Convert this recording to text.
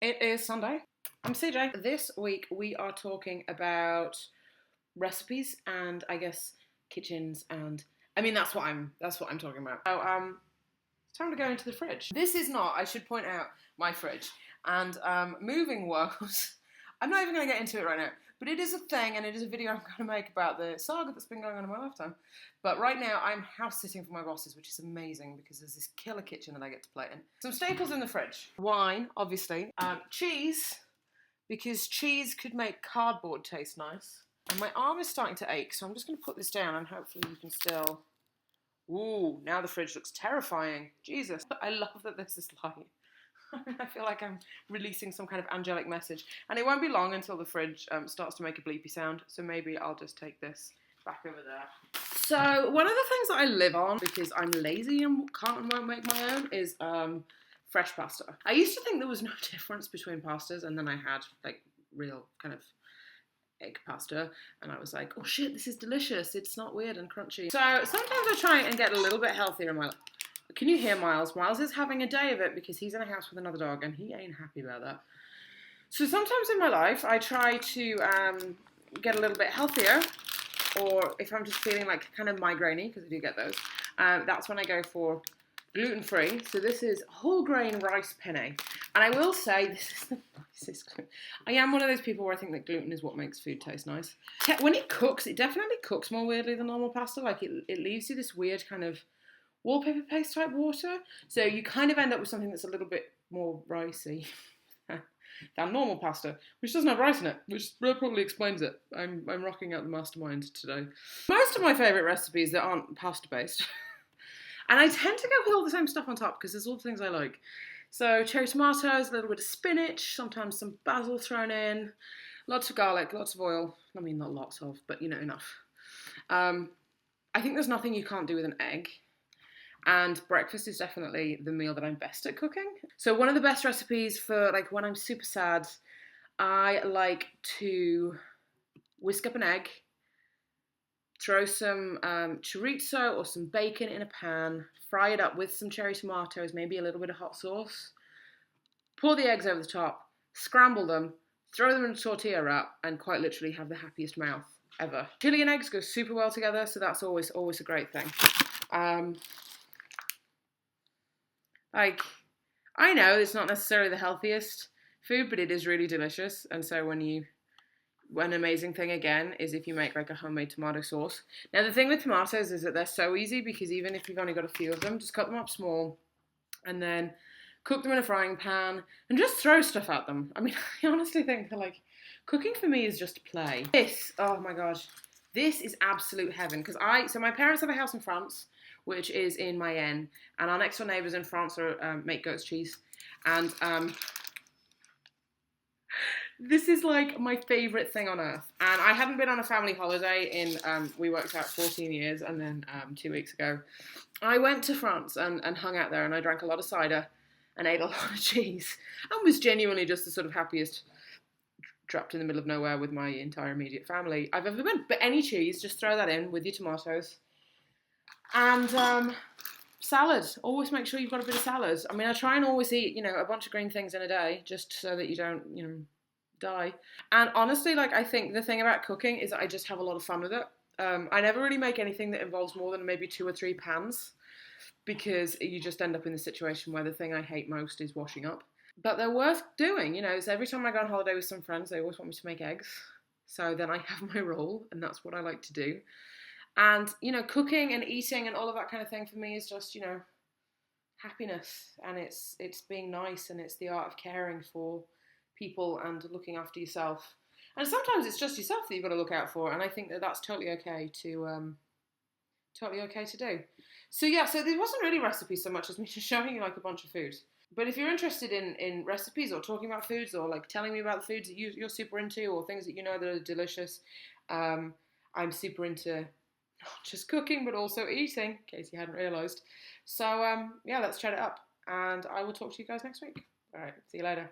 It is Sunday. I'm CJ. This week we are talking about recipes and I guess kitchens and that's what I'm talking about. So it's time to go into the fridge. This is not, I should point out, my fridge. And moving woes. I'm not even going to get into it right now, but it is a thing and it is a video I'm going to make about the saga that's been going on in my lifetime. But right now I'm house sitting for my bosses, which is amazing because there's this killer kitchen that I get to play in. Some staples in the fridge. Wine, obviously. Cheese, because cheese could make cardboard taste nice. And my arm is starting to ache, so I'm just going to put this down and hopefully you can still... Ooh, now the fridge looks terrifying. Jesus. I love that there's this light. I feel like I'm releasing some kind of angelic message. And it won't be long until the fridge starts to make a bleepy sound, so maybe I'll just take this back over there. So one of the things that I live on, because I'm lazy and can't and won't make my own, is fresh pasta. I used to think there was no difference between pastas, and then I had like real kind of egg pasta, and I was like, oh shit, this is delicious. It's not weird and crunchy. So sometimes I try and get a little bit healthier in my life. Can you hear Miles? Miles is having a day of it because he's in a house with another dog and he ain't happy about that. So sometimes in my life, I try to get a little bit healthier, or if I'm just feeling like kind of migrainey, because I do get those, that's when I go for gluten-free. So this is whole grain rice penne. And I will say, this is the nicest gluten. I am one of those people where I think that gluten is what makes food taste nice. When it cooks, it definitely cooks more weirdly than normal pasta. Like it leaves you this weird kind of wallpaper paste type water. So you kind of end up with something that's a little bit more ricey than normal pasta, which doesn't have rice in it, which probably explains it. I'm rocking out the mastermind today. Most of my favourite recipes that aren't pasta based, and I tend to go with all the same stuff on top because there's all the things I like. So cherry tomatoes, a little bit of spinach, sometimes some basil thrown in, lots of garlic, lots of oil. I mean, not lots of, but you know, enough. I think there's nothing you can't do with an egg. And breakfast is definitely the meal that I'm best at cooking. So one of the best recipes for like when I'm super sad, I like to whisk up an egg, throw some chorizo or some bacon in a pan, fry it up with some cherry tomatoes, maybe a little bit of hot sauce, pour the eggs over the top, scramble them, throw them in a tortilla wrap, and quite literally have the happiest mouth ever. Chili and eggs go super well together, so that's always a great thing. Like, I know it's not necessarily the healthiest food, but it is really delicious. And so one amazing thing again is if you make like a homemade tomato sauce. Now the thing with tomatoes is that they're so easy because even if you've only got a few of them, just cut them up small and then cook them in a frying pan and just throw stuff at them. I mean, I honestly think that like cooking for me is just play. This, oh my gosh, this is absolute heaven because so my parents have a house in France, which is in Mayenne, and our next door neighbours in France make goat's cheese, and this is like my favourite thing on earth. And I hadn't been on a family holiday in, we worked out 14 years, and then 2 weeks ago, I went to France and hung out there, and I drank a lot of cider and ate a lot of cheese, and was genuinely just the sort of happiest trapped in the middle of nowhere with my entire immediate family I've ever been. But any cheese, just throw that in with your tomatoes. And salad. Always make sure you've got a bit of salad. I mean, I try and always eat, a bunch of green things in a day just so that you don't, die. And honestly, like, I think the thing about cooking is that I just have a lot of fun with it. I never really make anything that involves more than maybe 2 or 3 pans because you just end up in the situation where the thing I hate most is washing up. But they're worth doing, so every time I go on holiday with some friends, they always want me to make eggs. So then I have my role, and that's what I like to do. And, cooking and eating and all of that kind of thing for me is just, happiness. And it's being nice, and it's the art of caring for people and looking after yourself. And sometimes it's just yourself that you've got to look out for. And I think that that's totally okay to do. So yeah, so there wasn't really recipes so much as me just showing you like a bunch of foods. But if you're interested in recipes or talking about foods or like telling me about the foods that you're super into or things that that are delicious, I'm super into not just cooking, but also eating, in case you hadn't realised. So, yeah, let's chat it up. And I will talk to you guys next week. All right, see you later.